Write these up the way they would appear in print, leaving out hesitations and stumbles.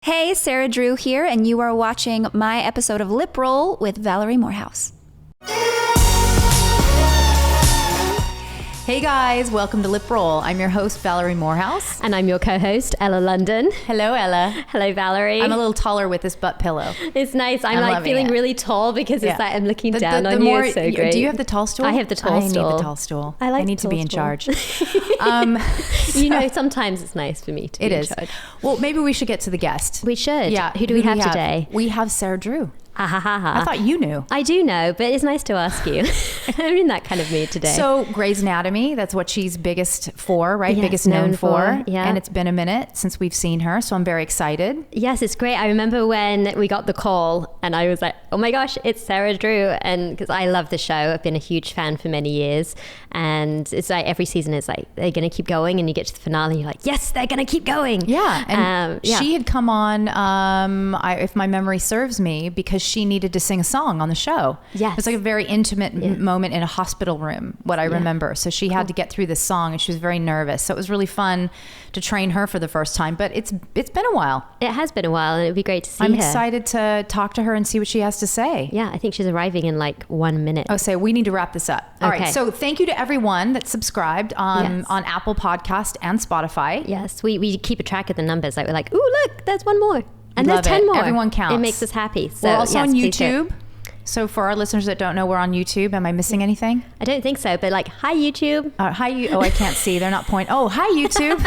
Hey, Sarah Drew here, and you are watching my episode of LipRoll with Valerie Morehouse. Hey guys, welcome to LipRoll. I'm your host, Valerie Morehouse. And I'm your co-host, Ella London. Hello, Ella. Hello, Valerie. I'm a little taller with this butt pillow. It's nice. I'm like feeling really tall because it's like I'm looking down on you. It's so great. Do you have the tall stool? I have the tall stool. I need the tall stool. I need to be in charge. You know, sometimes it's nice for me to be in charge. Well, maybe we should get to the guest. We should. Yeah. Who do we have today? We have Sarah Drew. Ha ha ha ha. I thought you knew. I do know, but it's nice to ask you. I'm in that kind of mood today. So Grey's Anatomy, that's what she's biggest for, right? Yes, biggest known for. Yeah. And it's been a minute since we've seen her, so I'm very excited. Yes, it's great. I remember when we got the call and I was like, oh my gosh, it's Sarah Drew. And because I love the show, I've been a huge fan for many years. And it's like every season is like, they're going to keep going. And you get to the finale and you're like, yes, they're going to keep going. Yeah. And she had come on, if my memory serves me, because she needed to sing a song on the show. Yes. It was like a very intimate moment in a hospital room, what I remember. So she had to get through this song and she was very nervous. So it was really fun to train her for the first time, but it's been a while. It has been a while and it'd be great to see her. I'm excited to talk to her and see what she has to say. Yeah, I think she's arriving in like 1 minute. Oh, so we need to wrap this up. All right. So thank you to everyone that subscribed on Apple Podcast and Spotify. Yes, we keep a track of the numbers. Like we're like, ooh, look, there's one more. And Love there's 10 more. Everyone counts. It makes us happy. So, we're also on yes, YouTube. So for our listeners that don't know, we're on YouTube. Am I missing anything? I don't think so, but like, hi, YouTube. I can't see. They're not pointing. Oh, hi, YouTube.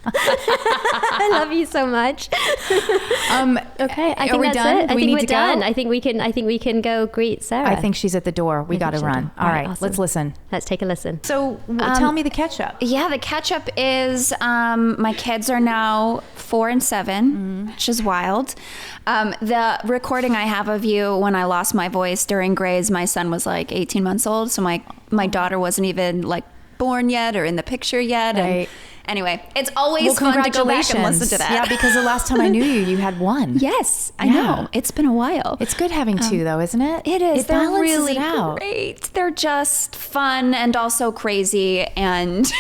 I love you so much. Okay, I think that's it. I think we're done. I think we can go greet Sarah. I think she's at the door. We got to run. All right, awesome. Let's listen. Let's take a listen. So tell me the catch up. Yeah, the catch up is my kids are now 4 and 7, which is wild. The recording I have of you when I lost my voice during Grey's, my son was like 18 months old, so my daughter wasn't even like born yet or in the picture yet. Right. And anyway, it's always fun to go back and listen to that. Yeah, because the last time I knew you had one. Yes, I know. It's been a while. It's good having two, though, isn't it? It is. They're really out. great. They're just fun and also crazy and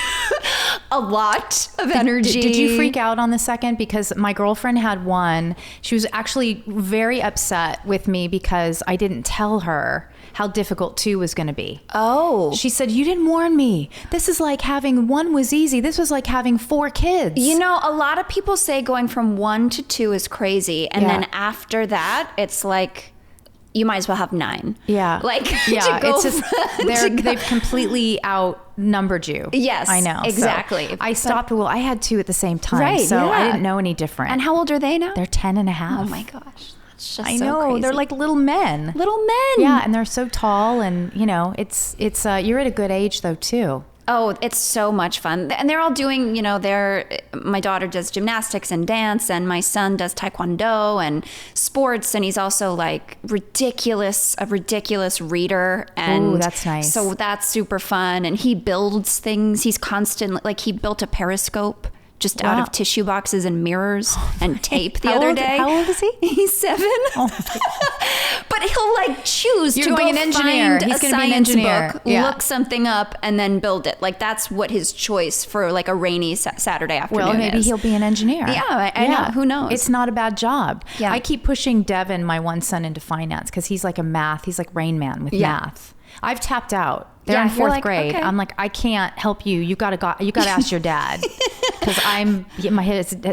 a lot of energy. Did you freak out on the second? Because my girlfriend had one. She was actually very upset with me because I didn't tell her how difficult 2 was going to be. Oh. She said, you didn't warn me. This is like having 1 was easy. This was like having 4 kids. You know, a lot of people say going from 1 to 2 is crazy. And then after that, it's like, you might as well have 9. Yeah. Like, it's just, they've completely outnumbered you. Yes. I know. Exactly. So I stopped. Well, I had 2 at the same time. Right. So I didn't know any different. And how old are they now? They're 10 and a half. Oh my gosh. It's just I so know. crazy. They're like little men. Little men. Yeah. And they're so tall and you know, it's you're at a good age though too. Oh, it's so much fun. And they're all doing, you know, my daughter does gymnastics and dance and my son does taekwondo and sports. And he's also like a ridiculous reader. And ooh, that's nice. So that's super fun. And he builds things. He's constantly, like he built a periscope just out of tissue boxes and mirrors and tape the other day. How old is he? He's 7. Oh but he'll like choose to go an engineer. find He's a gonna be an science engineer. book, Yeah. look something up, and then build it. Like that's what his choice for like a rainy Saturday afternoon well, maybe is. he'll be an engineer. Yeah, I know. Who knows? It's not a bad job. Yeah. I keep pushing Devin, my one son, into finance because he's like he's like Rain Man with math. I've tapped out. They're in 4th grade. Okay. I'm like, I can't help you. You gotta ask your dad because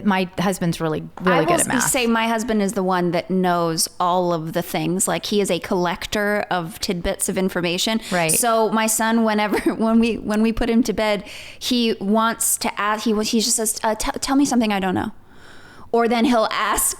my husband's really good at math. I will say my husband is the one that knows all of the things. Like he is a collector of tidbits of information. Right. So my son, when we put him to bed, he wants to ask. He just says, "Tell me something I don't know." Or then he'll ask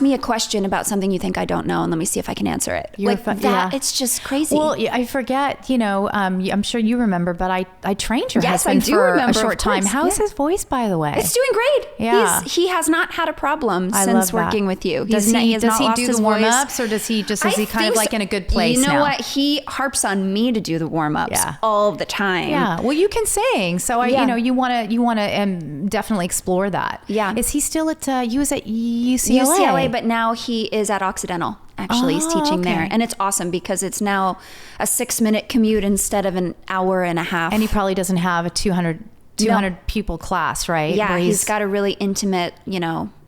me a question about something you think I don't know, and let me see if I can answer it. It's just crazy. Well, I forget, you know, I'm sure you remember, but I trained your husband for a short time. How is his voice, by the way? It's doing great. Yeah. He has not had a problem since working with you. Does he do the warm-ups, or is he kind of like in a good place now? You know what? He harps on me to do the warm-ups all the time. Yeah. Well, you can sing, so you want to definitely explore that. Yeah. Is he still at he was at UCLA? UCLA, but now he is at Occidental. Actually, he's teaching there, and it's awesome because it's now a 6-minute commute instead of an hour and a half. And he probably doesn't have a 200 pupil class, right? Yeah, he's got a really intimate,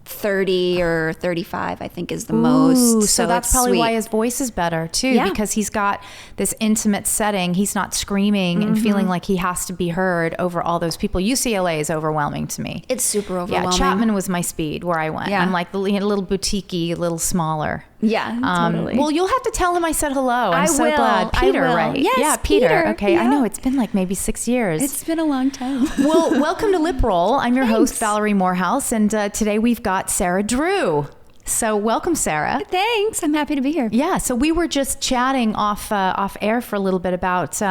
30 or 35, I think, is the most. So that's probably sweet. why his voice is better too, because he's got this intimate setting. He's not screaming and feeling like he has to be heard over all those people. UCLA is overwhelming to me. It's super overwhelming. Yeah, Chapman was my speed where I went. Yeah. I'm like a little boutique-y, a little smaller. Yeah, totally. Well, you'll have to tell him I said hello. I'm so will. glad. Peter, I will. right? Yes, yeah, Peter. Okay, yeah. I know it's been like maybe 6 years. It's been a long time. Well, welcome to LipRoll. I'm your host, Thanks. Valerie Morehouse, and today we've got Sarah Drew. So welcome, Sarah. Thanks. I'm happy to be here. Yeah, so we were just chatting off air for a little bit about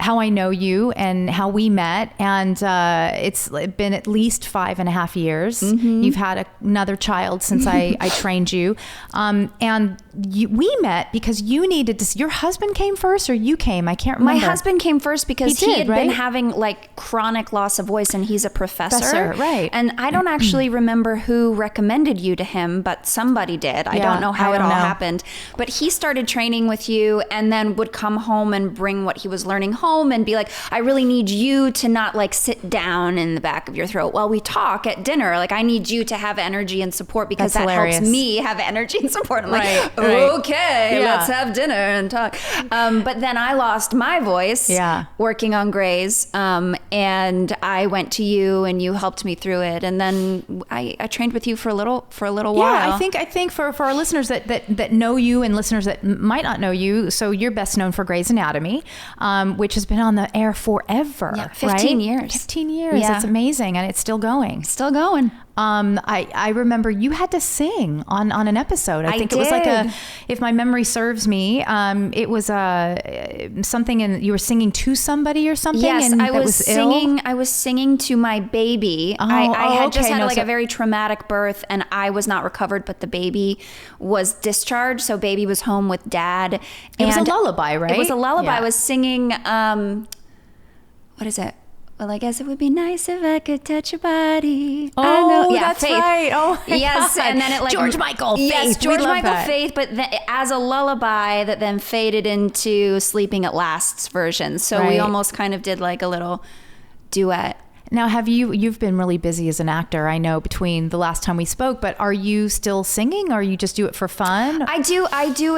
how I know you and how we met, and it's been at least 5.5 years. You've had another child since I trained you, and we met because you needed to. Your husband came first, or you came? I can't remember. My husband came first because he had right? been having like chronic loss of voice, and he's a professor. Right. And I don't actually remember who recommended you to him, but somebody did. I don't know how it all happened. But he started training with you, and then would come home and bring what he was learning home and be like, I really need you to not like sit down in the back of your throat while we talk at dinner. Like, I need you to have energy and support because That's that hilarious. helps me have energy and support. I'm Right, like, right. okay, Yeah. let's have dinner and talk. But then I lost my voice working on Grey's, and I went to you and you helped me through it. And then I trained with you for a little while. Yeah, I think for our listeners that know you and listeners that might not know you, so you're best known for Grey's Anatomy, which has been on the air forever. Yeah, 15 right? years. 15 years. Yeah. That's amazing, and it's still going. Still going. I remember you had to sing on an episode. I think it was like did. if my memory serves me, it was something, and you were singing to somebody or something. Yes, and I was singing. Ill? I was singing to my baby. I had just had a very traumatic birth, and I was not recovered, but the baby was discharged. So baby was home with dad. It was a lullaby, right? It was a lullaby. Yeah. I was singing. What is it? Well, I guess it would be nice if I could touch your body. Oh, I know. Yeah, that's Faith. right. Oh, my yes, God. and then it like George Michael. Yes, Faith. George We love Michael, that. Faith, but as a lullaby that then faded into Sleeping At Last's version. So we almost kind of did like a little duet. Now, you've been really busy as an actor, I know, between the last time we spoke, but are you still singing, or you just do it for fun? I do it. I do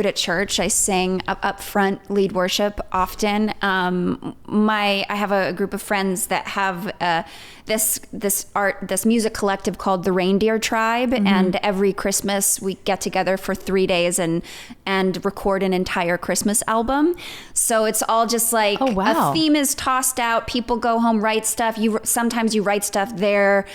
it at church. I sing up front, lead worship often. I have a group of friends that have this music collective called the Reindeer Tribe, and every Christmas we get together for 3 days and record an entire Christmas album. So it's all just like a theme is tossed out. People go home, write stuff. Sometimes you write stuff there.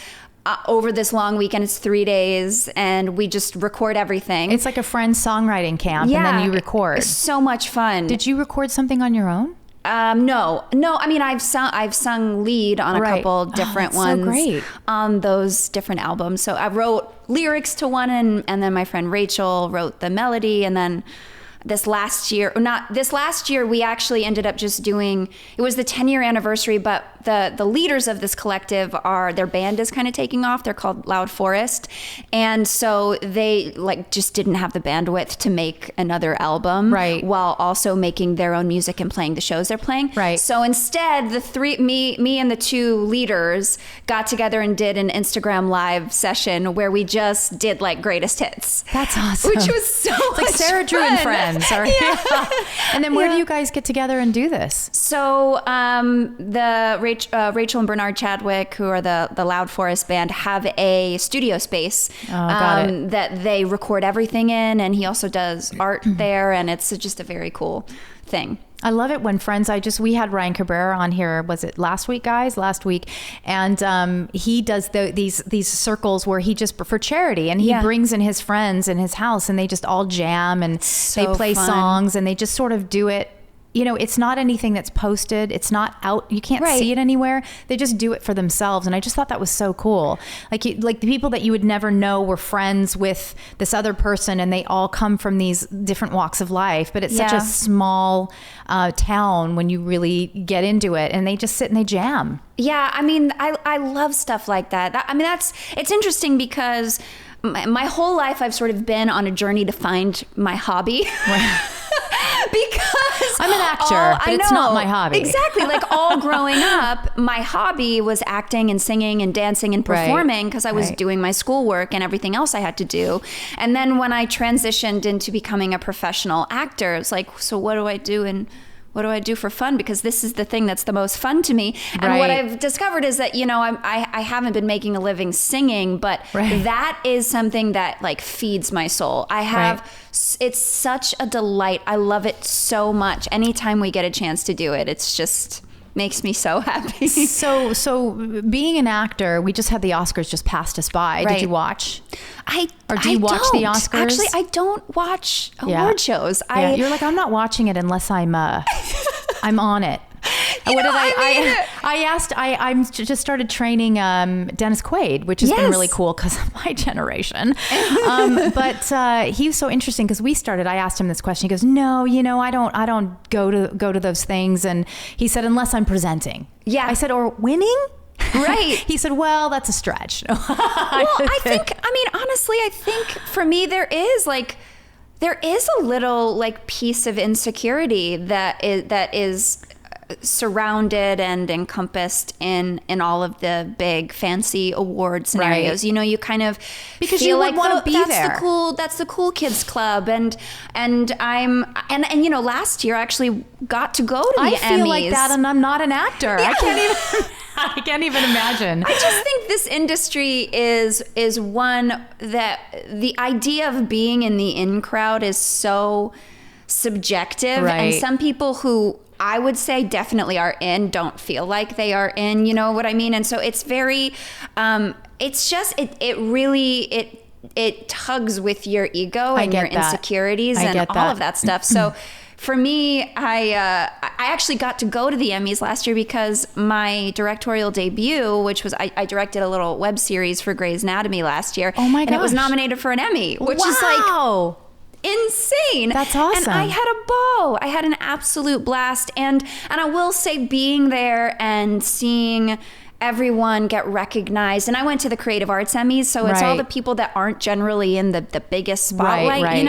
Over this long weekend, it's 3 days, and we just record everything. It's like a friend's songwriting camp, and then you record. It's so much fun. Did you record something on your own? No. I mean, I've sung lead on a couple different ones. So great. On those different albums. So I wrote lyrics to one, and then my friend Rachel wrote the melody, and then this last year, we actually ended up just doing, it was the 10-year anniversary, but the leaders of this collective their band is kind of taking off. They're called Loud Forest. And so they just didn't have the bandwidth to make another album. Right. While also making their own music and playing the shows they're playing. Right. So instead, me and the two leaders got together and did an Instagram live session where we just did like greatest hits. That's awesome. Which was so much like Sarah Drew and fun. friends. And then where do you guys get together and do this? So Rachel and Bernard Chadwick, who are the Loud Forest band, have a studio space that they record everything in, and he also does art there, and it's just a very cool thing. I love it when friends, we had Ryan Cabrera on here, was it last week, guys? Last week. And he does these circles where he just, for charity, and he brings in his friends in his house, and they just all jam, and they play songs, and they just sort of do it. You know, it's not anything that's posted. It's not out. You can't see it anywhere. They just do it for themselves. And I just thought that was so cool. Like the people that you would never know were friends with this other person, and they all come from these different walks of life. But it's such a small town when you really get into it, and they just sit and they jam. Yeah, I mean, I love stuff like that. I mean, it's interesting because my whole life I've sort of been on a journey to find my hobby. Because I'm an actor, but it's not my hobby. Exactly. Like all growing up, my hobby was acting and singing and dancing and performing because I was doing my schoolwork and everything else I had to do. And then when I transitioned into becoming a professional actor, it's like, so what do I do? And what do I do for fun? Because this is the thing that's the most fun to me. And what I've discovered is that, I haven't been making a living singing, but that is something that like feeds my soul. It's such a delight. I love it so much. Anytime we get a chance to do it, it's just makes me so happy. So being an actor, we just had the Oscars just passed us by. Did you watch? Do you watch the Oscars? Actually, I don't watch award shows. You're like, I'm not watching it unless I'm on it. I just started training Dennis Quaid, which has been really cool because of my generation. But he was so interesting because I asked him this question. He goes, no, I don't go to those things. And he said, unless I'm presenting. Yeah. I said, or winning? Right. He said, well, that's a stretch. Well, honestly, I think for me, there is a little like piece of insecurity that is surrounded and encompassed in all of the big fancy award scenarios. You kind of because feel you like want to be there. That's the cool kids club, and last year I actually got to go to the Emmys. I feel like that, and I'm not an actor. Yeah. I can't even imagine. I just think this industry is one that the idea of being in the in crowd is so subjective, and some people who I would say definitely are in don't feel like they are in, you know what I mean? And so it's very, it's just, it really tugs with your ego and your insecurities and all of that stuff. So for me, I actually got to go to the Emmys last year because my directorial debut, which was, I directed a little web series for Grey's Anatomy last year. Oh my gosh. And it was nominated for an Emmy, which is like insane. That's awesome. And I had a ball. I had an absolute blast. And I will say being there and seeing everyone get recognized. And I went to the Creative Arts Emmys, so it's all the people that aren't generally in the biggest spotlight,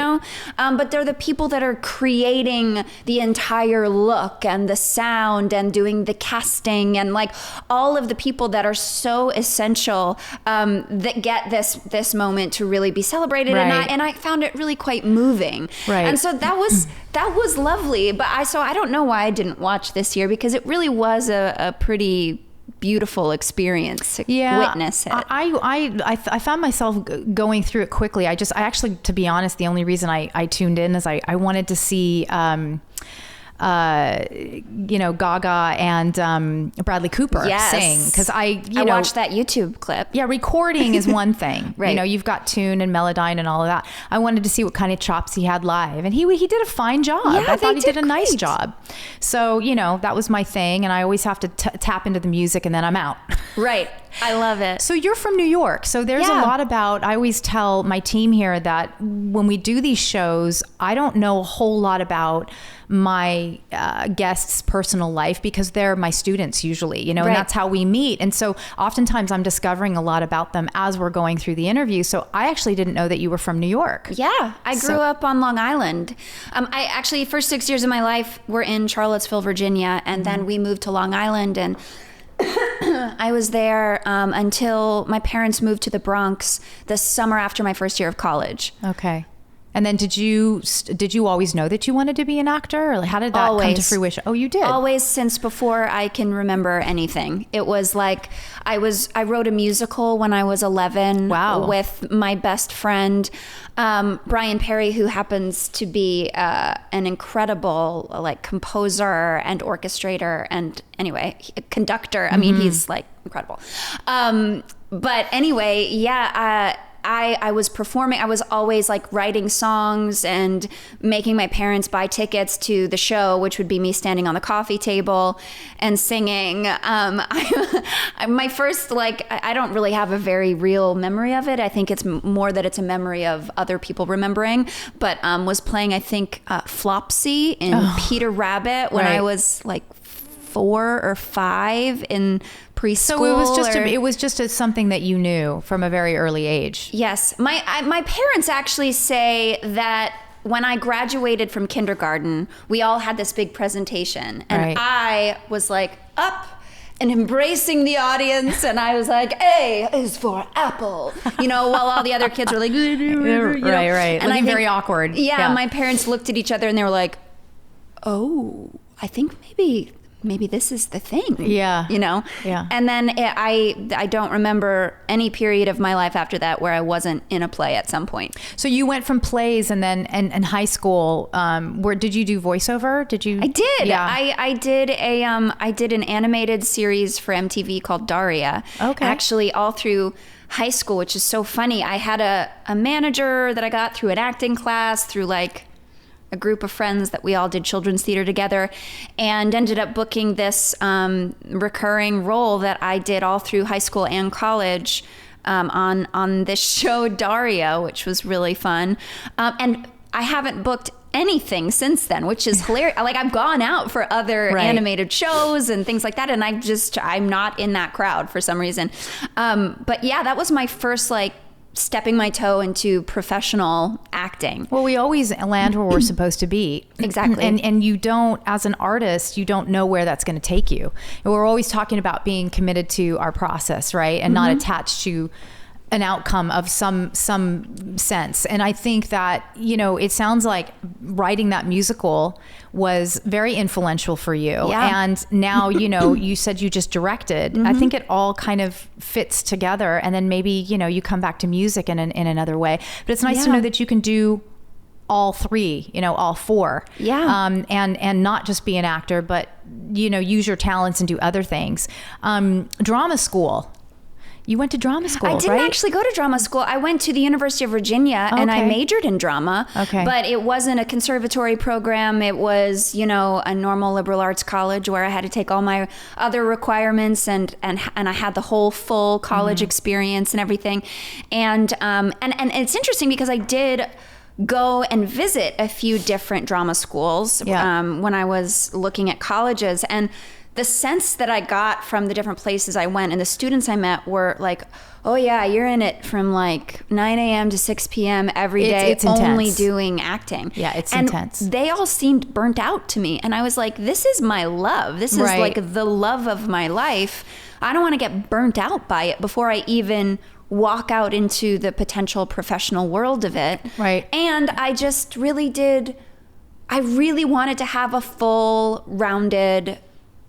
but they're the people that are creating the entire look and the sound and doing the casting and like all of the people that are so essential that get this moment to really be celebrated. And I found it really quite moving. And so that was lovely. But I don't know why I didn't watch this year, because it really was a pretty beautiful experience to witness it. I found myself going through it quickly. I actually, to be honest, the only reason I tuned in is I wanted to see Gaga and Bradley Cooper sing, because I watched that YouTube clip. Yeah, recording is one thing. You've got tune and Melodyne and all of that. I wanted to see what kind of chops he had live, and he did a fine job. I thought he did a nice job. So that was my thing, and I always have to tap into the music, and then I'm out. Right. I love it. So you're from New York. So there's a lot about, I always tell my team here that when we do these shows, I don't know a whole lot about my guests' personal life, because they're my students usually, and that's how we meet. And so oftentimes I'm discovering a lot about them as we're going through the interview. So I actually didn't know that you were from New York. Yeah, I grew up on Long Island. I actually, first 6 years of my life were in Charlottesville, Virginia, and then we moved to Long Island, and I was there until my parents moved to the Bronx the summer after my first year of college. Okay. And then did you always know that you wanted to be an actor, or how did that come to fruition? Oh, you did? Always, since before I can remember anything. It was like I wrote a musical when I was 11 with my best friend, Brian Perry, who happens to be an incredible composer and orchestrator and conductor. I mean, he's incredible. But anyway, I was performing. I was always writing songs and making my parents buy tickets to the show, which would be me standing on the coffee table and singing. My first, I don't really have a very real memory of it. I think it's more that it's a memory of other people remembering, but was playing, I think, Flopsy in Peter Rabbit when I was 4 or 5 in preschool. So it was just something that you knew from a very early age. Yes. My parents actually say that when I graduated from kindergarten, we all had this big presentation, and I was like up and embracing the audience, and I was like, A is for apple, while all the other kids were like, right. And looking very awkward. Yeah, my parents looked at each other and they were like, oh, I think maybe this is the thing. Yeah. Yeah. And then I don't remember any period of my life after that where I wasn't in a play at some point. So you went from plays and then in high school, where did you do voiceover? Did you? I did. Yeah. I did an animated series for MTV called Daria. Okay. Actually, all through high school, which is so funny. I had a manager that I got through an acting class, through like a group of friends that we all did children's theater together, and ended up booking this recurring role that I did all through high school and college on this show Daria, which was really fun. And I haven't booked anything since then, which is hilarious. Like, I've gone out for other animated shows and things like that, and I'm not in that crowd for some reason. But yeah, that was my first like stepping my toe into professional acting. Well, we always land where we're supposed to be. Exactly. And you don't, as an artist, you don't know where that's going to take you. And we're always talking about being committed to our process, right? And not attached to an outcome of some sense. And I think that, it sounds like writing that musical was very influential for you. Yeah. And now, you said you just directed. I think it all kind of fits together. And then maybe, you come back to music in another way. But it's nice to know that you can do all three, all four. Yeah. And not just be an actor, but, use your talents and do other things. Drama school. You went to drama school, right? I didn't actually go to drama school. I went to the University of Virginia and I majored in drama. Okay. But it wasn't a conservatory program. It was, a normal liberal arts college where I had to take all my other requirements and I had the whole full college experience and everything. And it's interesting because I did go and visit a few different drama schools when I was looking at colleges, and the sense that I got from the different places I went and the students I met were like, oh yeah, you're in it from like 9 a.m. to 6 p.m. every day, it's only intense. doing acting. Yeah, it's and intense. They all seemed burnt out to me. And I was like, this is my love. This is like the love of my life. I don't want to get burnt out by it before I even walk out into the potential professional world of it. Right. And I just really wanted to have a full rounded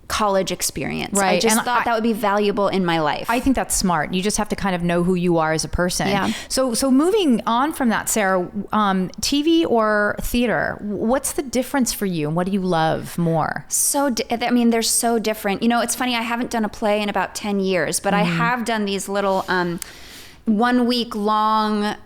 college experience. Right. I just thought that would be valuable in my life. I think that's smart. You just have to kind of know who you are as a person. Yeah. So moving on from that, Sarah, TV or theater, what's the difference for you and what do you love more? They're so different. It's funny, I haven't done a play in about 10 years, but I have done these little 1 week long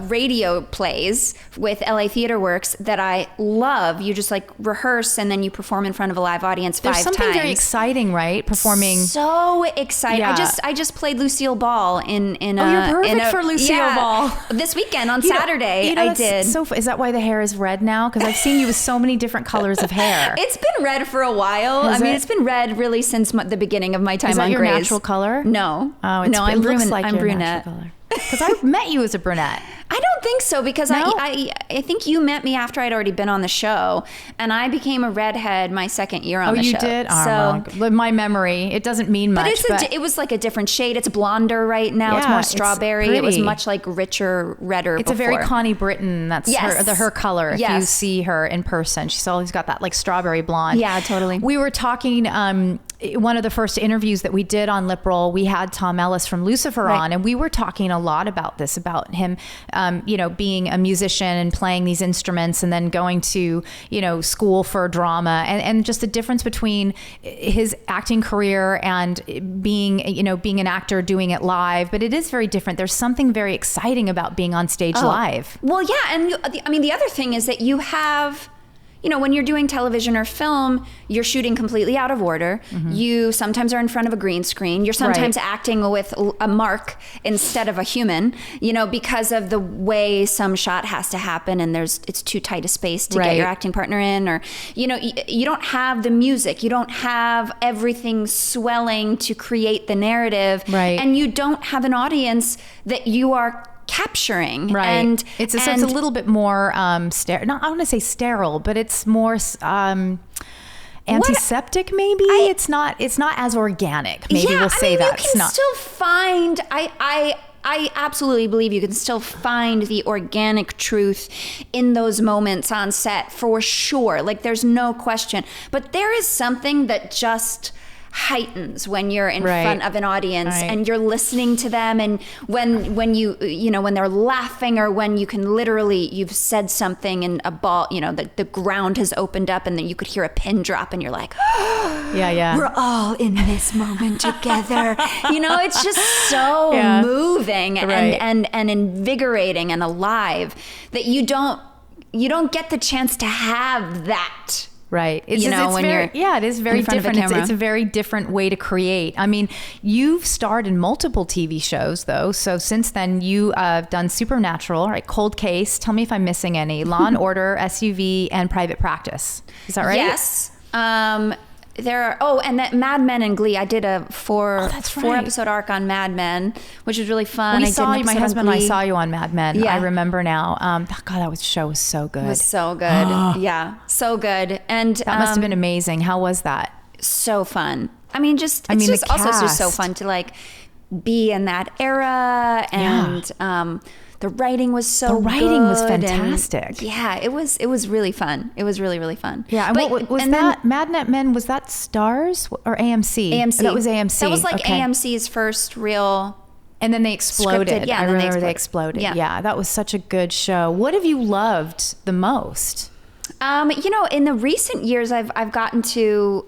radio plays with LA Theater Works that I love. You just like rehearse and then you perform in front of a live audience 5 times. There's something very exciting, right? Performing. So exciting. Yeah. I just played Lucille Ball in Oh, you're perfect for Lucille Ball. This weekend on Saturday I did. So is that why the hair is red now? Because I've seen you with so many different colors of hair. It's been red for a while. It's been red really since the beginning of my time on Grey's. Is that your natural color? No. Oh, no, I'm looks like I'm your brunette. Natural color. Because I met you as a brunette. I don't think so, because No? I think you met me after I'd already been on the show, and I became a redhead my second year on the show. Oh, you did? Oh, well, my memory, it doesn't mean much. But it was like a different shade. It's blonder right now. It's Yeah, more it's strawberry. It was pretty. much like richer, redder It's before. a very Connie Britton. That's Yes. her color. If you Yes. see her in person, she's always got that like strawberry blonde. Yeah, totally. We were talking, one of the first interviews that we did on LipRoll, we had Tom Ellis from Lucifer on, and we were talking a lot about this, about him, being a musician and playing these instruments and then going to, school for drama and just the difference between his acting career and being an actor doing it live. But it is very different. There's something very exciting about being on stage live. Well, yeah. And the other thing is that you have, when you're doing television or film, you're shooting completely out of order. You sometimes are in front of a green screen. You're sometimes acting with a mark instead of a human, because of the way some shot has to happen and it's too tight a space to get your acting partner in, or, you don't have the music. You don't have everything swelling to create the narrative. Right. And you don't have an audience that you are capturing. Right. And it's a little bit more sterile. I want to say sterile, but it's more antiseptic. Maybe it's not as organic. Maybe we'll say that. You can still find. I absolutely believe you can still find the organic truth in those moments on set for sure. Like, there's no question. But there is something that just heightens when you're in front of an audience and you're listening to them, and when you know, when they're laughing, or when you can literally, you've said something and a ball, you know, the ground has opened up and then you could hear a pin drop and you're like, we're all in this moment together. You know, it's just so moving and invigorating and alive that you don't get the chance to have that. Right. It is very different. It's a very different way to create. I mean, you've starred in multiple TV shows, though. So since then, you have done Supernatural, right? Cold Case. Tell me if I'm missing any. Law and Order, SUV, and Private Practice. Is that right? Yes. There are, and that Mad Men and Glee. I did a four episode arc on Mad Men, which was really fun. My husband and I saw you on Mad Men. Yeah. I remember now. God, that show was so good. It was so good. Yeah, so good. And that must have been amazing. How was that? So fun. I mean, it's just also just so fun to like be in that era, and the writing was so good. The writing was fantastic. It was really fun. It was really, really fun. Yeah. And what was that? Mad Men, was that Stars or AMC? AMC. That was AMC. That was like AMC's first real. And then they exploded. Scripted. Yeah, I remember they exploded. Yeah, that was such a good show. What have you loved the most? You know, in the recent years, I've gotten to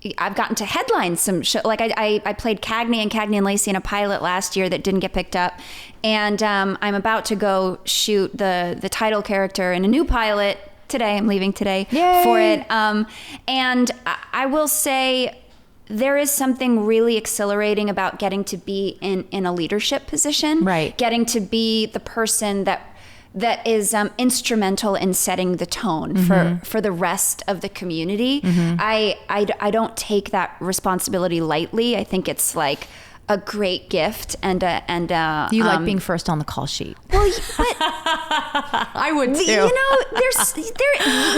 headline some show. Like I played Cagney and Lacey in a pilot last year that didn't get picked up, and I'm about to go shoot the title character in a new pilot today. I'm leaving today for it, and I will say there is something really exhilarating about getting to be in a leadership position, right? Getting to be the person that is instrumental in setting the tone for the rest of the community. I don't take that responsibility lightly. I think it's like a great gift and you like being first on the call sheet. Well, but I would too. You know,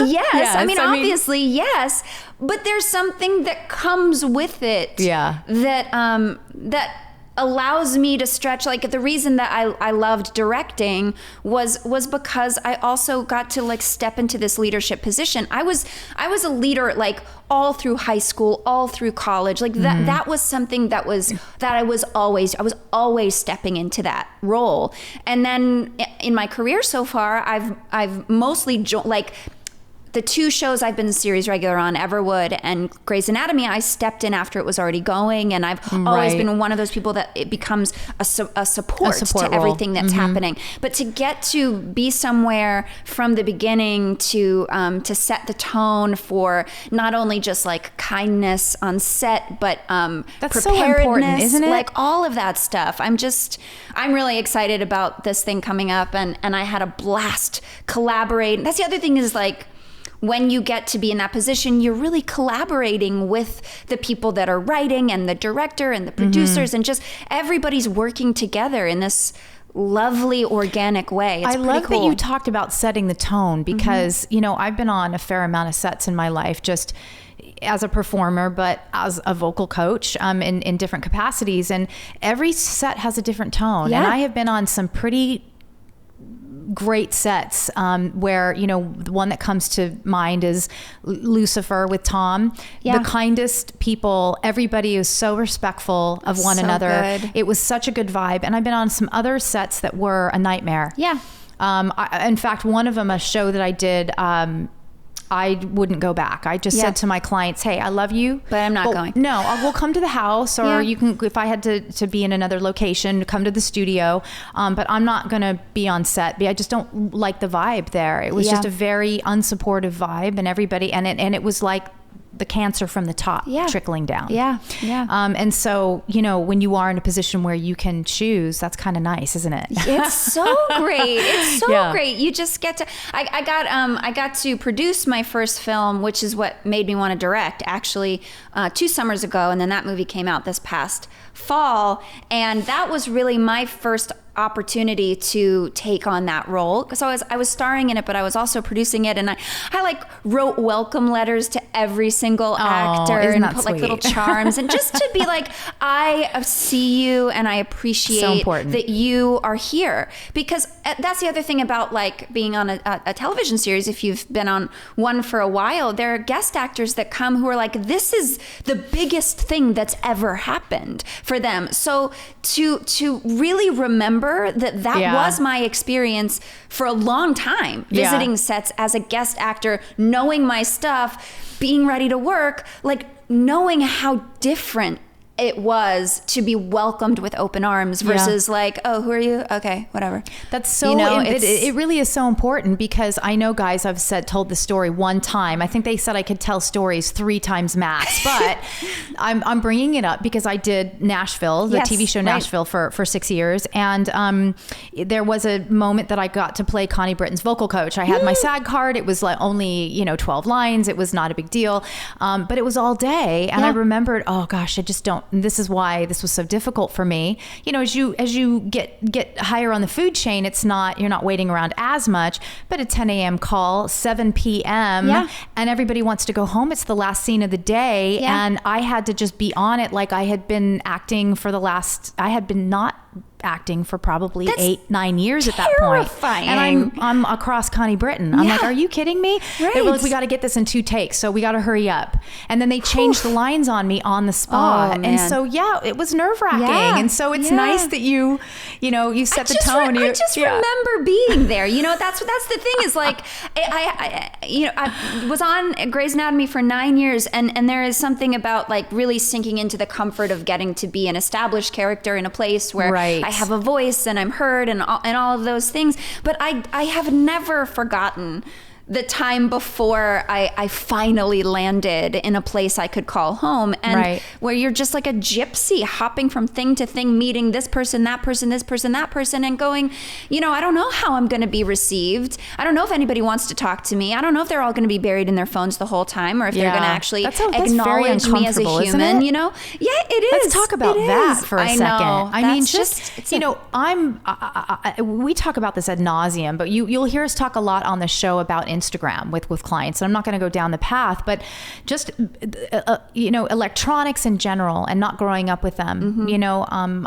yes. I mean, obviously, yes, but there's something that comes with it. Yeah. That allows me to stretch. Like, the reason that I loved directing was because I also got to like step into this leadership position. I was a leader like all through high school, all through college. Like that was something that I was always stepping into that role. And then in my career so far, I've mostly like the two shows I've been series regular on, Everwood and Grey's Anatomy, I stepped in after it was already going, and I've always been one of those people that it becomes a support to everything that's happening. But to get to be somewhere from the beginning to set the tone for not only just like kindness on set, but that's preparedness, so important, isn't it? Like all of that stuff. I'm really excited about this thing coming up, and I had a blast collaborating. That's the other thing is like, when you get to be in that position, you're really collaborating with the people that are writing and the director and the producers, and just everybody's working together in this lovely organic way. It's I love cool. that you talked about setting the tone, because you know, I've been on a fair amount of sets in my life, just as a performer, but as a vocal coach in different capacities, and every set has a different tone. And I have been on some pretty great sets where, you know, the one that comes to mind is Lucifer with Tom. The kindest people, everybody is so respectful of one another. Good. It was such a good vibe. And I've been on some other sets that were a nightmare. In fact, one of them, a show that I did, I wouldn't go back. I just said to my clients, hey, I love you, but I'm not going. No, we'll come to the house, or you can, if I had to be in another location, come to the studio. But I'm not going to be on set. I just don't like the vibe there. It was just a very unsupportive vibe, and everybody, and it was like the cancer from the top trickling down. And so, you know, when you are in a position where you can choose, that's kind of nice, isn't it? It's so great. It's so great. You just get to, I got to produce my first film, which is what made me want to direct, actually 2 summers ago. And then that movie came out this past fall. And that was really my first opportunity to take on that role. So I was starring in it, but I was also producing it, and I like wrote welcome letters to every single actor and put like little charms, and just to be like, I see you and I appreciate that you are here. Because that's the other thing about like being on a television series. If you've been on one for a while, there are guest actors that come who are like, this is the biggest thing that's ever happened for them. So to really remember that was my experience for a long time, visiting sets as a guest actor, knowing my stuff, being ready to work, like knowing how different it was to be welcomed with open arms versus like, oh, who are you? Okay, whatever. That's so, it really is so important, because I know guys I've told the story one time. I think they said I could tell stories 3 times max, but I'm bringing it up because I did Nashville, the TV show Nashville for 6 years. And there was a moment that I got to play Connie Britton's vocal coach. I had my SAG card. It was like only, 12 lines. It was not a big deal. But it was all day. And I remembered, oh gosh, I just don't, and this is why this was so difficult for me. As you get higher on the food chain, you're not waiting around as much, but a 10 a.m. call, 7 p.m. and everybody wants to go home. It's the last scene of the day. And I had to just be on it. Like I had been acting not acting for probably 8-9 years at that point. And I'm across Connie Britton. I'm like, are you kidding me? Right. They were like, we got to get this in 2 takes, so we got to hurry up. And then they changed the lines on me on the spot. And so it was nerve-wracking. And so it's nice that you set the tone. I just remember being there. That's the thing is like, I was on Grey's Anatomy for 9 years, and there is something about like really sinking into the comfort of getting to be an established character in a place where I have a voice and I'm heard and all of those things. But I have never forgotten the time before I finally landed in a place I could call home, and where you're just like a gypsy hopping from thing to thing, meeting this person, that person, this person, that person, and going, I don't know how I'm going to be received. I don't know if anybody wants to talk to me. I don't know if they're all going to be buried in their phones the whole time, or if they're going to actually acknowledge me as a human, Yeah, it is. Let's talk about that for a second. I mean, we talk about this ad nauseum, but you'll hear us talk a lot on the show about Instagram with clients. And I'm not going to go down the path, but just, electronics in general and not growing up with them.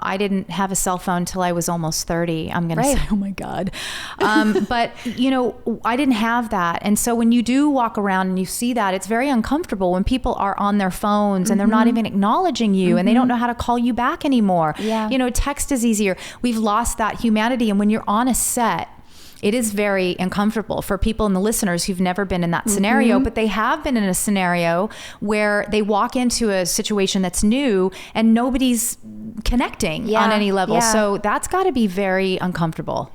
I didn't have a cell phone till I was almost 30. I'm going to say, oh my God. But, I didn't have that. And so when you do walk around and you see that, it's very uncomfortable when people are on their phones and they're not even acknowledging you and they don't know how to call you back anymore. Text is easier. We've lost that humanity. And when you're on a set, it is very uncomfortable for people and the listeners who've never been in that scenario, but they have been in a scenario where they walk into a situation that's new and nobody's connecting on any level. So that's got to be very uncomfortable.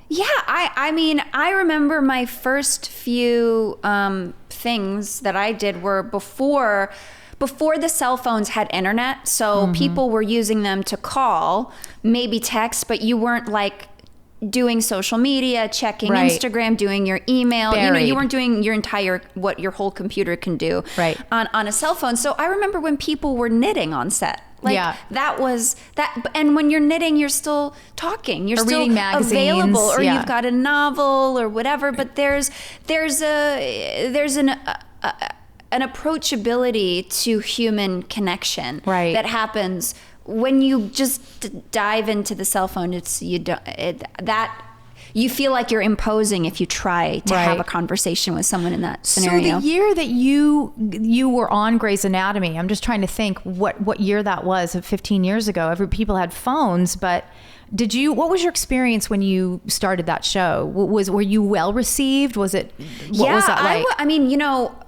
I mean, I remember my first few things that I did were before the cell phones had internet. So people were using them to call, maybe text, but you weren't like doing social media, checking Instagram, doing your email. You weren't doing what your whole computer can do on a cell phone. So I remember when people were knitting on set. That was that. And when you're knitting, you're still talking. You're still reading magazines, available, or you've got a novel or whatever. But there's an approachability to human connection that happens when you just dive into the cell phone. You feel like you're imposing if you try to have a conversation with someone in that scenario. So the year that you were on Grey's Anatomy, I'm just trying to think what year that was. 15 years ago, people had phones, but what was your experience when you started that show? Were you well received? Was that like? I mean,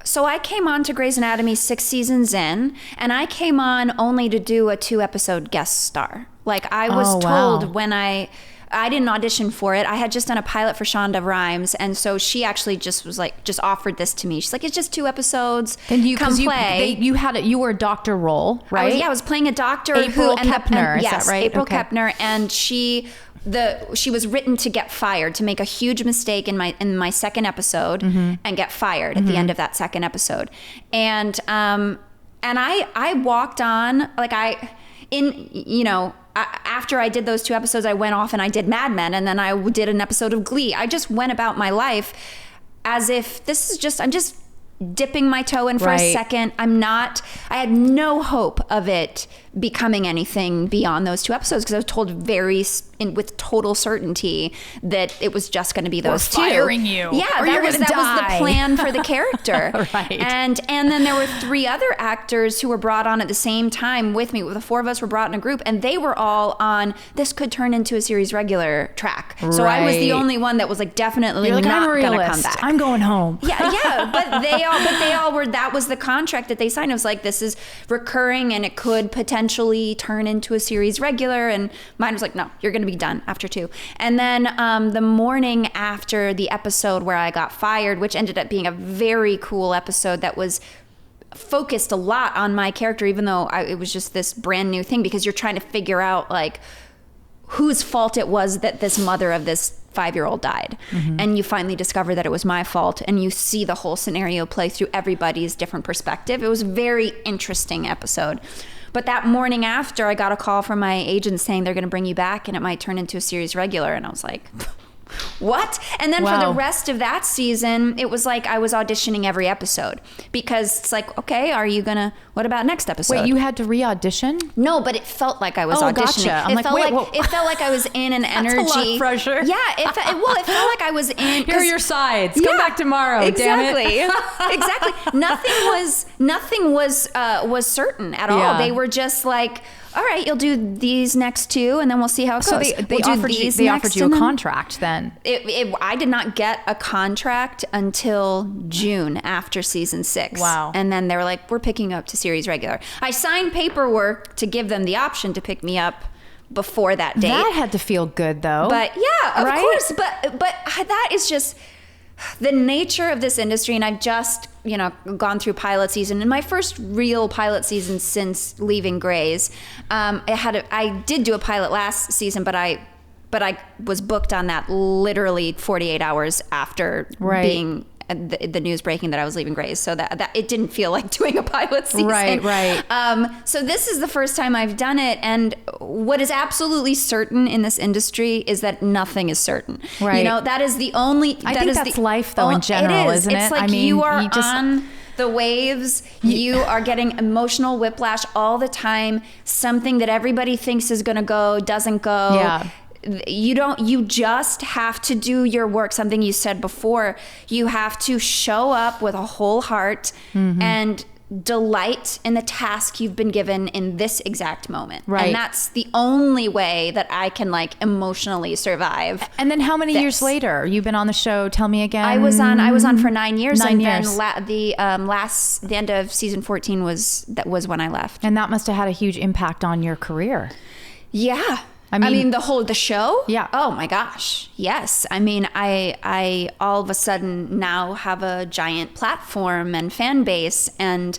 so I came on to Grey's Anatomy 6 seasons in, and I came on only to do a 2-episode guest star. Like I was told when I didn't audition for it. I had just done a pilot for Shonda Rhimes, and so she actually just offered this to me. She's like, "It's just 2 episodes. Come play." You were a doctor role, right? I was playing a doctor. April Kepner, yes, is that right? April Kepner, and she was written to get fired, to make a huge mistake in my second episode and get fired at the end of that second episode. And I walked on like after I did those 2 episodes, I went off and I did Mad Men, and then I did an episode of Glee. I just went about my life as if I'm just dipping my toe in for a second. I had no hope of it becoming anything beyond those 2 episodes, because I was told with total certainty that it was just going to be those 2. We're firing you. Yeah, that was the plan for the character. Right. And then there were 3 other actors who were brought on at the same time with me. The 4 of us were brought in a group, and they were all on this could turn into a series regular track. So I was the only one that was like definitely not going to come back. I'm going home. Yeah, but they all were. That was the contract that they signed. It was like, this is recurring, and it could potentially turn into a series regular. And mine was like, no, you're going to be done after 2. And then the morning after the episode where I got fired, which ended up being a very cool episode that was focused a lot on my character, even though it was just this brand new thing, because you're trying to figure out like whose fault it was that this mother of this 5-year-old died. And you finally discover that it was my fault, and you see the whole scenario play through everybody's different perspective. It was a very interesting episode. But that morning after, I got a call from my agent saying they're going to bring you back and it might turn into a series regular. And I was like, what? And then for the rest of that season, it was like I was auditioning every episode, because it's like, okay, what about next episode? Wait, you had to re-audition? No, but it felt like I was auditioning. Gotcha. It felt like I was in an energy. That's a lot of pressure. Yeah, it felt like I was in. Here are your sides. Come back tomorrow. Exactly. Damn it. Exactly. Nothing was certain at all. Yeah. They were just like, all right, you'll do these next 2, and then we'll see how it goes. So they offered you a contract then? I did not get a contract until June after season 6. Wow. And then they were like, we're picking you up to series regular. I signed paperwork to give them the option to pick me up before that date. That had to feel good though. But yeah, of course. But that is just the nature of this industry. And I've just, gone through pilot season, and my first real pilot season since leaving Grey's. I did do a pilot last season, but I was booked on that literally 48 hours after being the news breaking that I was leaving Grey's, so that it didn't feel like doing a pilot season. Right. So this is the first time I've done it, and what is absolutely certain in this industry is that nothing is certain. Right. That is the only. I think that's life, though, in general, isn't it? It's like you are on the waves. You are getting emotional whiplash all the time. Something that everybody thinks is going to go doesn't go. Yeah. You just have to do your work. Something you said before, you have to show up with a whole heart and delight in the task you've been given in this exact moment. Right. And that's the only way that I can emotionally survive. And then how many years later? You've been on the show, tell me again. I was on for 9 years. 9 years. Then the end of season 14 was when I left. And that must have had a huge impact on your career. Yeah. I mean the show? Yeah. Oh my gosh. Yes. I mean, I all of a sudden now have a giant platform and fan base, and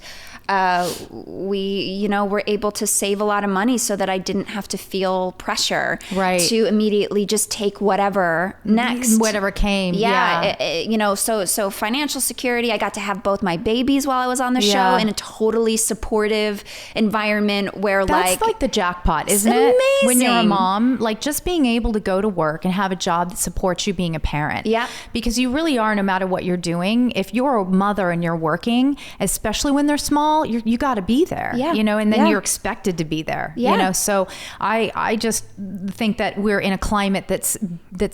we, were able to save a lot of money so that I didn't have to feel pressure to immediately just take whatever next. Whatever came. Yeah. So financial security, I got to have both my babies while I was on the show in a totally supportive environment where that's like the jackpot, isn't it? Amazing. When you're a mom, just being able to go to work and have a job that supports you being a parent. Yeah. Because you really are, no matter what you're doing, if you're a mother and you're working, especially when they're small, you got to be there, and then you're expected to be there, so I just think that we're in a climate that's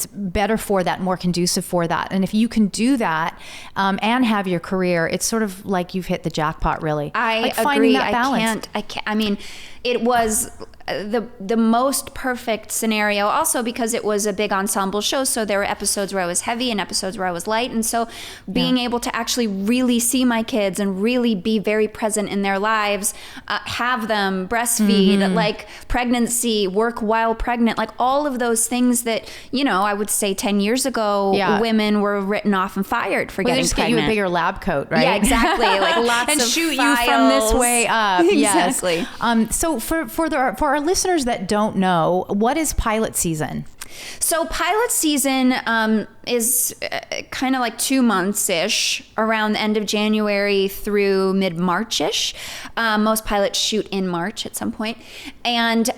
better for that, more conducive for that. And if you can do that and have your career, it's sort of like you've hit the jackpot, really. I agree. Finding that balance. I can't. I mean, it was the most perfect scenario, also because it was a big ensemble show, so there were episodes where I was heavy and episodes where I was light, and so being able to actually really see my kids and really be very present in their lives, have them breastfeed, like pregnancy, work while pregnant, like all of those things that I would say 10 years ago women were written off and fired for getting just pregnant. Get you a bigger lab coat, right? Yeah, exactly. Like lots and of shoot files. you from this way up. Exactly. Yes. So for our listeners that don't know, what is pilot season? So pilot season is kind of like 2 months-ish, around the end of January through mid-March-ish. Most pilots shoot in March at some point. And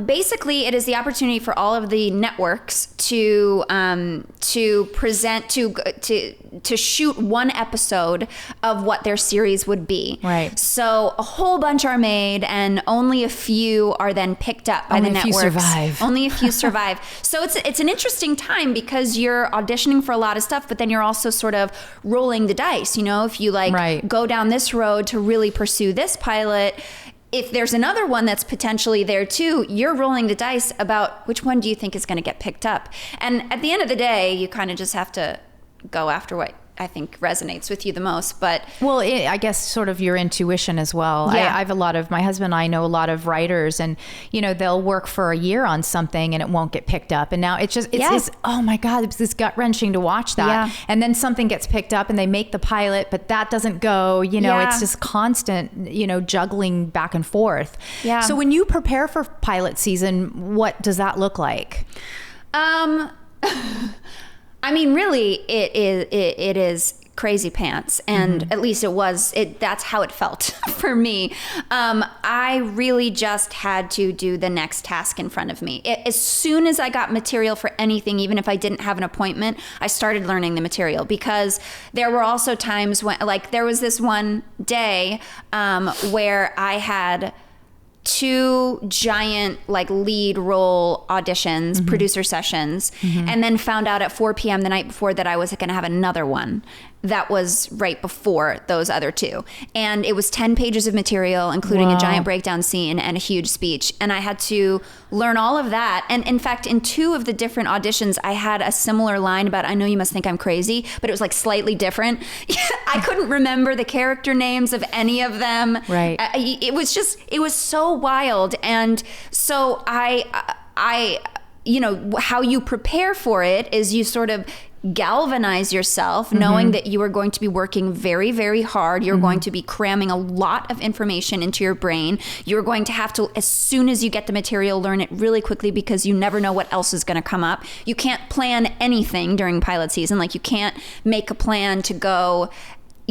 basically, it is the opportunity for all of the networks to present, to shoot one episode of what their series would be. Right. So a whole bunch are made, and only a few are then picked up by the networks. Only a few survive. Only a few survive. So it's an interesting time because you're auditioning for a lot of stuff, but then you're also sort of rolling the dice. You know, if you go down this road to really pursue this pilot, if there's another one that's potentially there too, you're rolling the dice about which one do you think is going to get picked up. And at the end of the day, you kind of just have to go after what I think resonates with you the most. But I guess sort of your intuition as well. Yeah. I have my husband and I know a lot of writers, and they'll work for a year on something and it won't get picked up, and now it's oh my God, it's this gut wrenching to watch that. Yeah. And then something gets picked up and they make the pilot, but that doesn't go. It's just constant juggling back and forth. Yeah. So when you prepare for pilot season, what does that look like? I mean, really, it is crazy pants, and at least that's how it felt for me. I really just had to do the next task in front of me. As soon as I got material for anything, even if I didn't have an appointment, I started learning the material, because there were also times when, there was this one day where I had 2 giant lead role auditions, producer sessions, and then found out at 4 p.m. the night before that I was going to have another one that was right before those other 2. And it was 10 pages of material, including a giant breakdown scene and a huge speech. And I had to learn all of that. And in fact, in 2 of the different auditions, I had a similar line about, I know you must think I'm crazy, but it was slightly different. I couldn't remember the character names of any of them. Right. It was so wild. And so I how you prepare for it is you sort of galvanize yourself, knowing that you are going to be working very, very hard. You're going to be cramming a lot of information into your brain. You're going to have to, as soon as you get the material, learn it really quickly, because you never know what else is going to come up. You can't plan anything during pilot season. You can't make a plan to go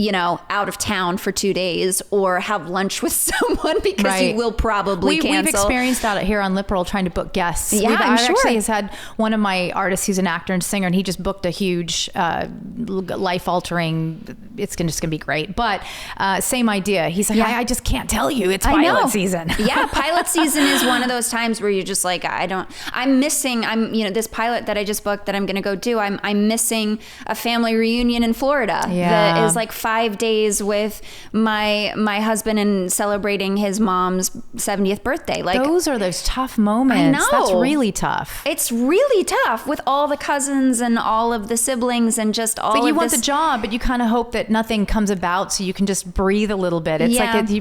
out of town for 2 days or have lunch with someone, because you will probably cancel. We've experienced that here on LipRoll, trying to book guests. Yeah, I'm sure. Actually has had one of my artists, he's an actor and singer, and he just booked a huge life-altering, it's just going to be great. But same idea. He's like, I just can't tell you. It's pilot season. Yeah, pilot season is one of those times where you're just I'm missing, this pilot that I just booked that I'm going to go do, I'm missing a family reunion in Florida that is 5 days with my husband and celebrating his mom's 70th birthday. Those are those tough moments. I know. That's really tough. It's really tough with all the cousins and all of the siblings and just all of this. You want the job, but you kind of hope that nothing comes about so you can just breathe a little bit. It's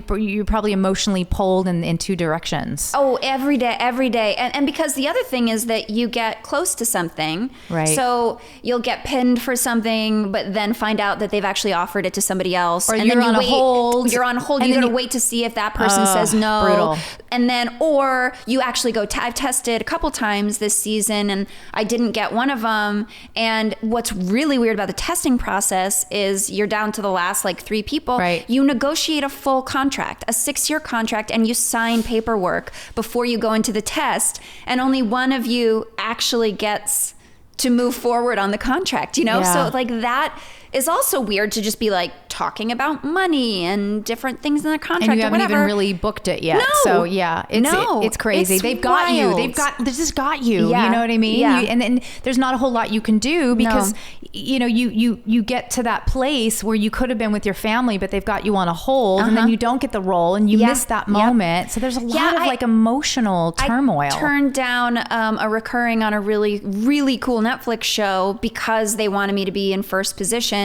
you're probably emotionally pulled in 2 directions. Oh, every day. And because the other thing is that you get close to something. Right. So you'll get pinned for something, but then find out that they've actually offered it to somebody else. Or and you're then on a hold. You're on hold. You got to wait to see if that person says no. Brutal. And then, or you actually go, I've tested a couple times this season and I didn't get one of them. And what's really weird about the testing process is you're down to the last 3 people. Right. You negotiate a full contract, a 6-year contract, and you sign paperwork before you go into the test. And only one of you actually gets to move forward on the contract, Yeah. So that is also weird, to just be talking about money and different things in the contract. And you haven't or even really booked it yet. No. So yeah, it's crazy. It's They've got you. wild. They just got you. Yeah. You know what I mean? Yeah. And then there's not a whole lot you can do, because you get to that place where you could have been with your family, but they've got you on a hold, and then you don't get the role, and you miss that moment. So there's a lot of emotional turmoil. I turned down a recurring on a really, really cool Netflix show because they wanted me to be in first position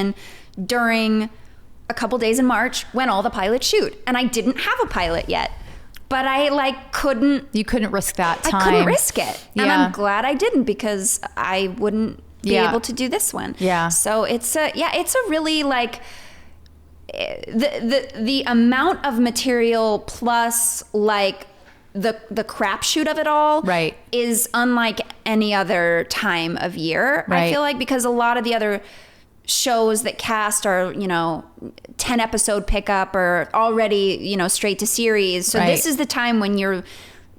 during a couple days in March when all the pilots shoot, and I didn't have a pilot yet. But I couldn't. You couldn't risk that time. I couldn't risk it, and Yeah. I'm glad I didn't, because I wouldn't be able to do this one. Yeah. So it's a really the amount of material plus the crapshoot of it all right. is unlike any other time of year. Right. I feel like, because a lot of the other shows that cast are, 10 episode pickup or already, straight to series. So this is the time when you're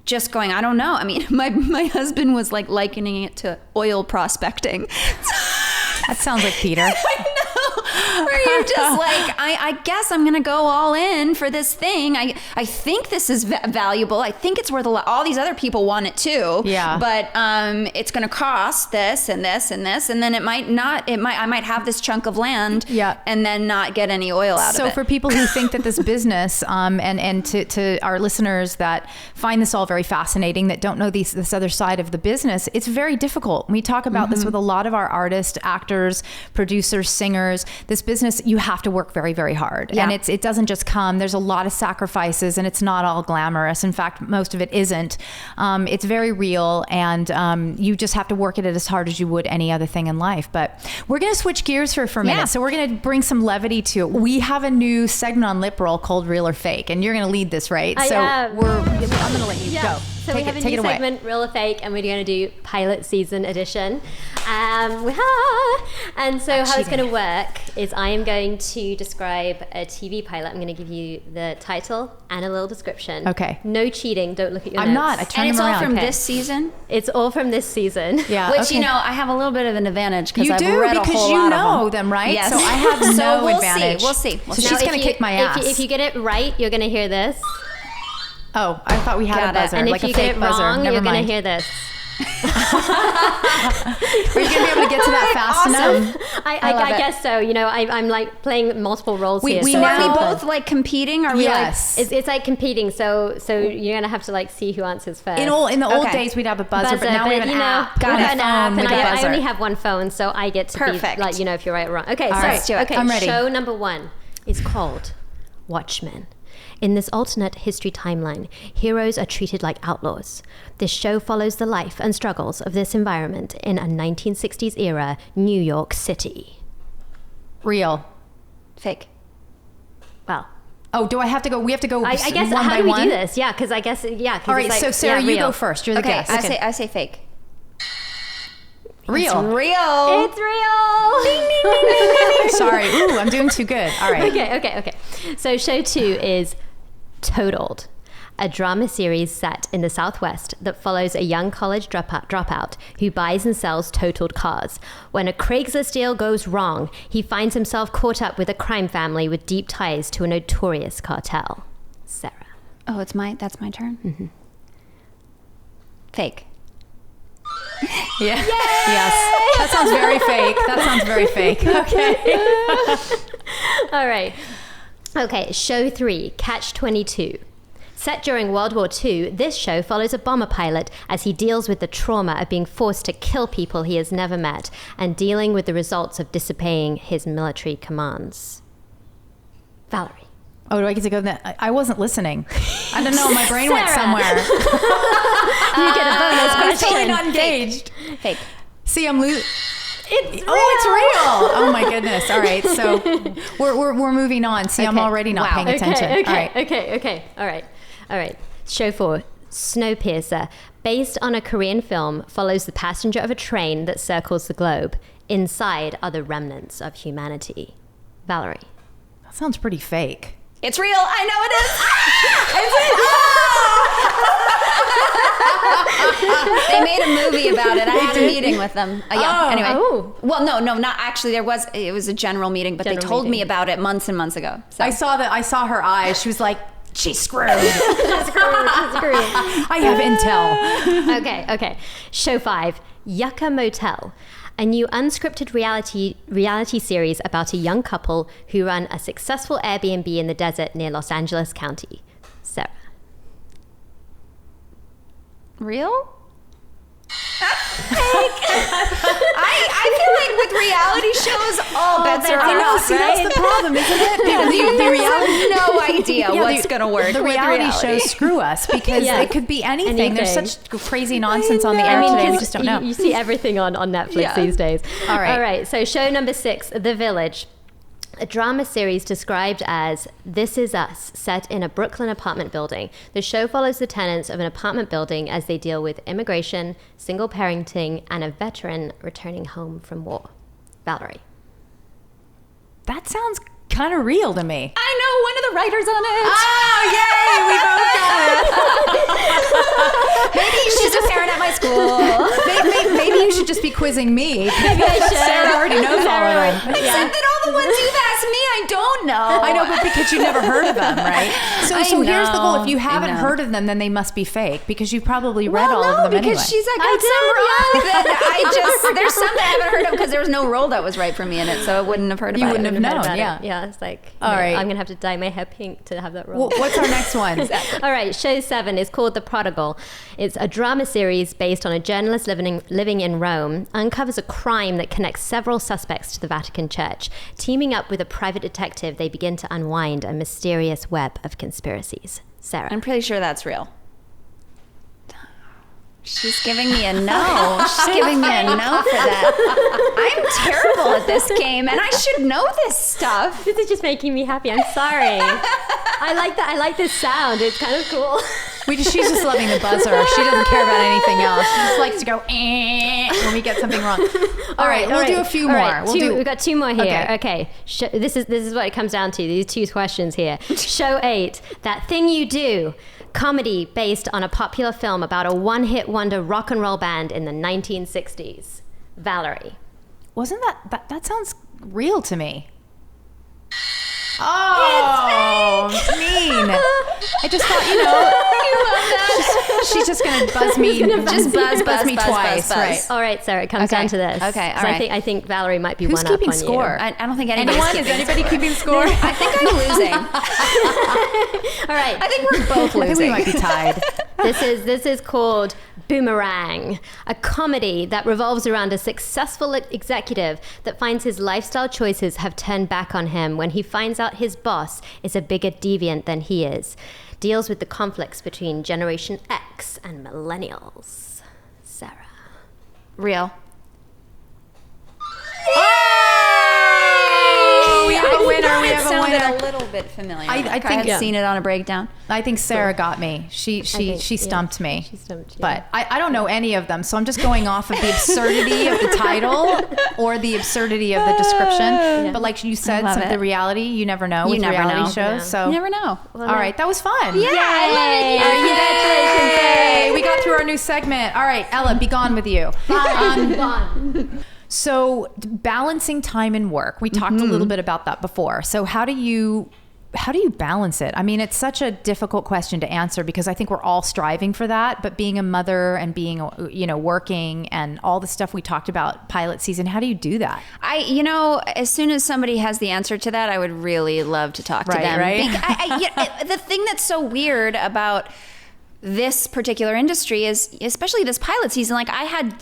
just going, I don't know. I mean, my husband was like likening it to oil prospecting. That sounds like Peter. I know. Where you're just like, I guess I'm going to go all in for this thing. I think this is valuable. I think it's worth a lot. All these other people want it too. Yeah. But it's going to cost this and this and this. And then I might have this chunk of land and then not get any oil out of it. So for people who think that this business, and to our listeners that find this all very fascinating, that don't know this other side of the business, it's very difficult. We talk about this with a lot of our artists, actors, producers, singers. This business, you have to work very, very hard. And it doesn't just come. There's a lot of sacrifices, and it's not all glamorous. In fact, most of it isn't. It's very real, and you just have to work at it as hard as you would any other thing in life. But we're going to switch gears for a minute. So we're going to bring some levity to it. We have a new segment on LipRoll called Real or Fake, and you're going to lead this, right? I'm going to let you go. So we have a new segment, Real or Fake, and we're going to do pilot season edition. And so how it's going to work is I am going to describe a TV pilot. I'm going to give you the title and a little description. Okay. No cheating. Don't look at your notes. I'm not. I turned them around. And it's all from this season? It's all from this season. Yeah. Which, I have a little bit of an advantage because I've read a whole lot of them. because you know them, right? Yes. So I have no advantage. We'll see. So she's going to kick my ass. If you get it right, you're going to hear this. Oh, I thought we had a buzzer, and like a fake fake buzzer. Wrong, Never you're mind. going to hear this. Are you going to be able to get to that fast enough? I guess so. I'm like playing multiple roles here. So are we both like competing? Are we yes. It's like competing. So you're going to have to like see who answers first. In the old days, we'd have a buzzer, but now we have an app. Got an app, and I buzzer. only have one phone, so I get to be like, if you're right or wrong. Okay, so let's do it. Okay, I'm ready. Show number 1 is called Watchmen. In this alternate history timeline, heroes are treated like outlaws. This show follows the life and struggles of this environment in a 1960s era New York City. Real. Fake. Well. Oh, do I have to go? We have to go I guess, one how by do we one? do this? Yeah, because I guess, All right, so Sarah, you go first. You're the guest. I say fake. Real. It's real. It's real. Ding, ding, ding, ding, ding, ding. Sorry. Ooh, I'm doing too good. All right. Okay. So show 2 is Totaled, a drama series set in the Southwest that follows a young college dropout who buys and sells totaled cars. When a Craigslist deal goes wrong, he finds himself caught up with a crime family with deep ties to a notorious cartel. Sarah. Oh, that's my turn? Mm-hmm. Fake. Yeah. Yay! Yes. That sounds very fake. Okay. All right. Okay, show 3, Catch-22. Set during World War II, this show follows a bomber pilot as he deals with the trauma of being forced to kill people he has never met and dealing with the results of disobeying his military commands. Valerie. Oh, do I get to go then? I wasn't listening. I don't know. My brain went somewhere. You get a bonus question. I was totally not engaged. Fake. See, I'm losing. It's real. Oh my goodness. All right. So we're moving on. See, I'm already not paying attention. All right. Show 4, Snowpiercer. Based on a Korean film, follows the passenger of a train that circles the globe. Inside are the remnants of humanity. Valerie. That sounds pretty fake. It's real. I know it is. They made a movie about it. I had a meeting with them. Anyway. Oh. Well, no, not actually. It was a general meeting, but they told me about it months and months ago. So. I saw her eyes. She was like, she's screwed. She's screwed. I have intel. Okay. Show 5, Yucca Motel. A new unscripted reality series about a young couple who run a successful Airbnb in the desert near Los Angeles County. Sarah. Real? I feel like with reality shows, all bets are off. See, that's the problem, isn't it? The reality, no idea what's going to work. The reality shows screw us because it could be anything. There's such crazy nonsense on the air today. We just don't know. You see everything on Netflix these days. All right. So show number 6, The Village. A drama series described as This Is Us, set in a Brooklyn apartment building. The show follows the tenants of an apartment building as they deal with immigration, single parenting, and a veteran returning home from war. Valerie. That sounds kind of real to me. I know one of the writers on it. Oh, yay! We both got it. Maybe you should just parent at my school. Maybe you should just be quizzing me. Maybe I should. Sarah already knows all of them. Except that all the ones you've asked me, I don't know. I know, but because you've never heard of them, right? So here's the goal. If you haven't know. heard of them, then they must be fake because you've probably read all of them because anyway. she's like, I just there's some that I haven't heard of because there was no role that was right for me in it, so I wouldn't have heard about it. You wouldn't have known, yeah. Yeah, it's like, all right. I'm going to have to dye my hair pink to have that role. Well, what's our next one? All right, show 7 is called The Prodigal. It's a drama series based on a journalist living in Rome, uncovers a crime that connects several suspects to the Vatican Church. Teaming up with a private detective, they begin to unwind a mysterious web of conspiracies. Sarah. I'm pretty sure that's real. She's giving me a no. She's giving me a no for that. I'm terrible at this game, and I should know this stuff. This is just making me happy. I'm sorry. I like that. I like this sound. It's kind of cool. She's just loving the buzzer. She doesn't care about anything else. She just likes to go when we get something wrong. All right, we'll do a few more. Right, we've got 2 more here. Okay. This is what it comes down to. These 2 questions here. Show 8. That Thing You Do. Comedy based on a popular film about a one-hit wonder rock and roll band in the 1960s. Valerie. Wasn't that sounds real to me. Oh, mean. I just thought, you love that. She's just going to buzz me. Just buzz me twice. Right. All right, Sarah, it comes down to this. Okay, all right. I think Valerie might be Who's one up keeping on score? you. I don't think anyone is anybody keeping score? I think I'm losing. All right. I think we're both losing. I think we might be tied. This is called Boomerang, a comedy that revolves around a successful executive that finds his lifestyle choices have turned back on him when he finds out his boss is a bigger deviant than he is. Deals with the conflicts between Generation X and millennials. Sarah. Real. Oh, we have a winner. We have a winner. Sounded a little bit familiar. I think I had seen it on a breakdown. I think Sarah got me. She stumped me. She stumped you. But I don't know any of them, so I'm just going off of the absurdity of the title or the absurdity of the description. Yeah. But like you said, the reality, you never know with reality shows. Yeah. So you never know. Well, all right, that was fun. Yeah, I love it. Congratulations, Sarah. We got through our new segment. All right, Ella, be gone with you. Gone. So balancing time and work, we talked a little bit about that before. So how do you balance it? I mean, it's such a difficult question to answer because I think we're all striving for that, but being a mother and being, working and all the stuff we talked about pilot season, how do you do that? As soon as somebody has the answer to that, I would really love to talk to them. Right. The thing that's so weird about this particular industry is, especially this pilot season, like I had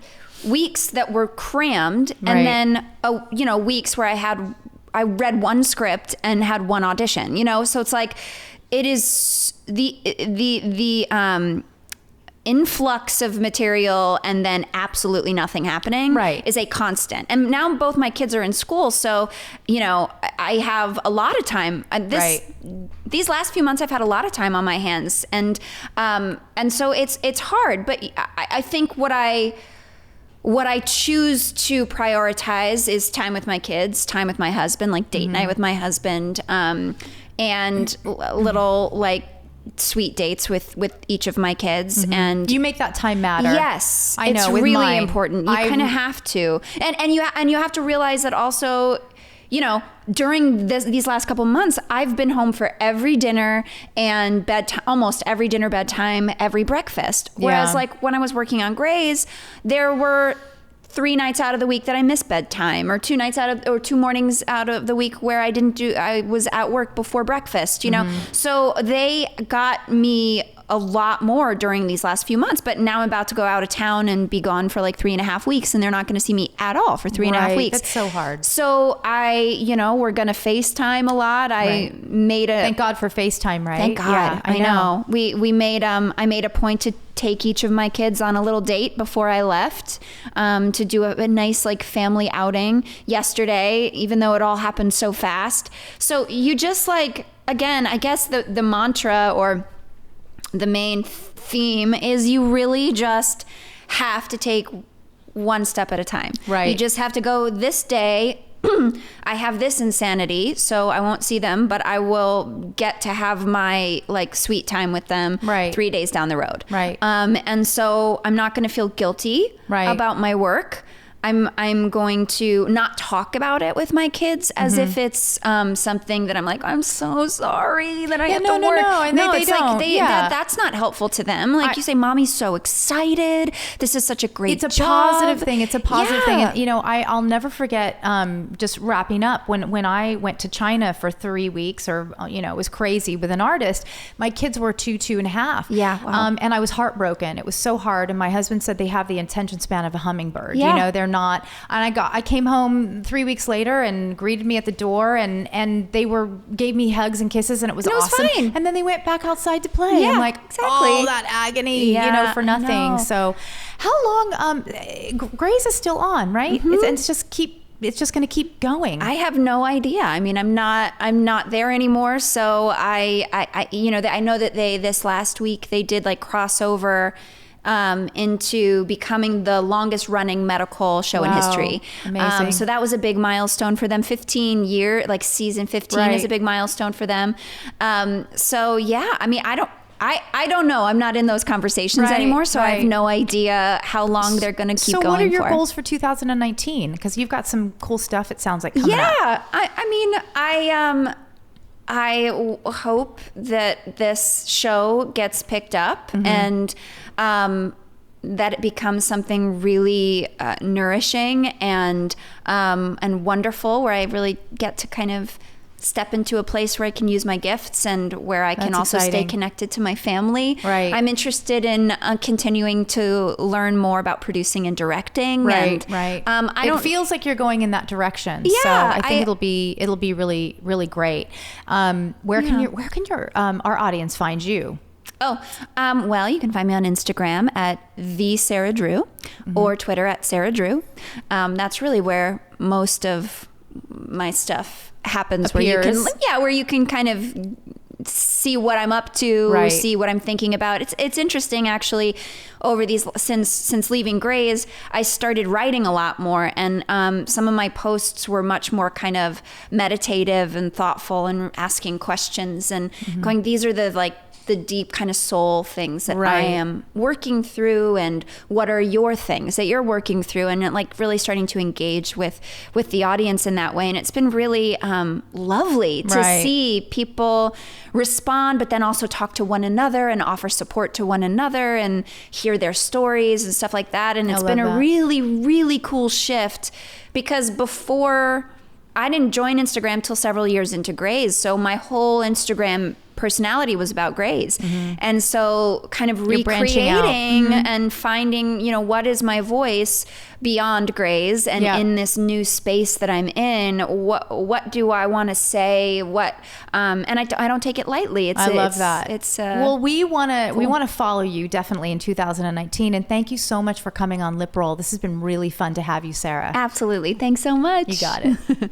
weeks that were crammed and then weeks where I read one script and had one audition, so it's like it is the influx of material and then absolutely nothing happening is a constant. And now both my kids are in school, so I have a lot of time. These last few months I've had a lot of time on my hands, and so it's hard, but I think what I choose to prioritize is time with my kids, time with my husband, like date night with my husband, and little like sweet dates with each of my kids. And you make that time matter. Yes, I know. It's with really mine, important. You kind of have to, and you have to realize that also. During these last couple months, I've been home for every dinner and bedtime, almost every dinner, bedtime, every breakfast. Whereas like when I was working on Grey's, there were 3 nights out of the week that I missed bedtime, or 2 mornings out of the week where I was at work before breakfast, So they got me a lot more during these last few months, but now I'm about to go out of town and be gone for like 3.5 weeks, and they're not going to see me at all for 3.5 weeks. That's so hard. So we're going to FaceTime a lot. I made a... Thank God for FaceTime, right? Thank God. Yeah, I know. We made, I made a point to take each of my kids on a little date before I left, to do a nice like family outing yesterday, even though it all happened so fast. So you just like, again, I guess the mantra or the main theme is you really just have to take one step at a time. Right. You just have to go this day. I have this insanity, so I won't see them, but I will get to have my like sweet time with them 3 days down the road. Right. And so I'm not going to feel guilty about my work. I'm going to not talk about it with my kids as if it's something that I'm like, I'm so sorry that I have to work. No, they don't. Like that's not helpful to them. Like you say, mommy's so excited. This is such a great job. It's a positive thing. It's a positive thing. And, I'll never forget just wrapping up when I went to China for 3 weeks, or, it was crazy with an artist. My kids were 2.5. Yeah. Wow. And I was heartbroken. It was so hard. And my husband said they have the attention span of a hummingbird. Yeah. They're not. And I came home 3 weeks later and greeted me at the door, and they gave me hugs and kisses, and it was awesome. Fine. And then they went back outside to play. Yeah, I'm like, exactly. all that agony, for nothing. So how long, Grey's is still on, right? Mm-hmm. It's just going to keep going. I have no idea. I mean, I'm not there anymore. So I know that this last week they did like crossover into becoming the longest running medical show in history. Amazing. So that was a big milestone for them. 15 year, like season 15 is a big milestone for them. So yeah, I mean, I don't know. I'm not in those conversations anymore, so I have no idea how long they're going to keep going for. So what are your goals for 2019? Because you've got some cool stuff, it sounds like, coming up. I hope that this show gets picked up and that it becomes something really nourishing and wonderful, where I really get to kind of step into a place where I can use my gifts and where I can also stay connected to my family. Right. I'm interested in continuing to learn more about producing and directing. Right. It feels like you're going in that direction. Yeah. So I think it'll be really, really great. Where can our audience find you? Well, you can find me on Instagram at the Sarah Drew or Twitter at Sarah Drew. That's really where most of my stuff happens, appears. where you can kind of see what I'm up to, see what I'm thinking about. It's interesting actually. Over these since leaving Grey's, I started writing a lot more, and some of my posts were much more kind of meditative and thoughtful and asking questions and going, these are the deep kind of soul things that I am working through, and what are your things that you're working through, and like really starting to engage with the audience in that way. And it's been really lovely to see people respond, but then also talk to one another and offer support to one another and hear their stories and stuff like that. And it's been a really, really cool shift, because before, I didn't join Instagram till several years into Grey's, so my whole Instagram personality was about Grey's. And so kind of recreating and finding, what is my voice beyond Grey's and in this new space that I'm in, what do I want to say, and I don't take it lightly. I love that. It's well, we want to follow you definitely in 2019, and thank you so much for coming on LipRoll. This has been really fun to have you, Sarah. Absolutely. Thanks so much. You got it.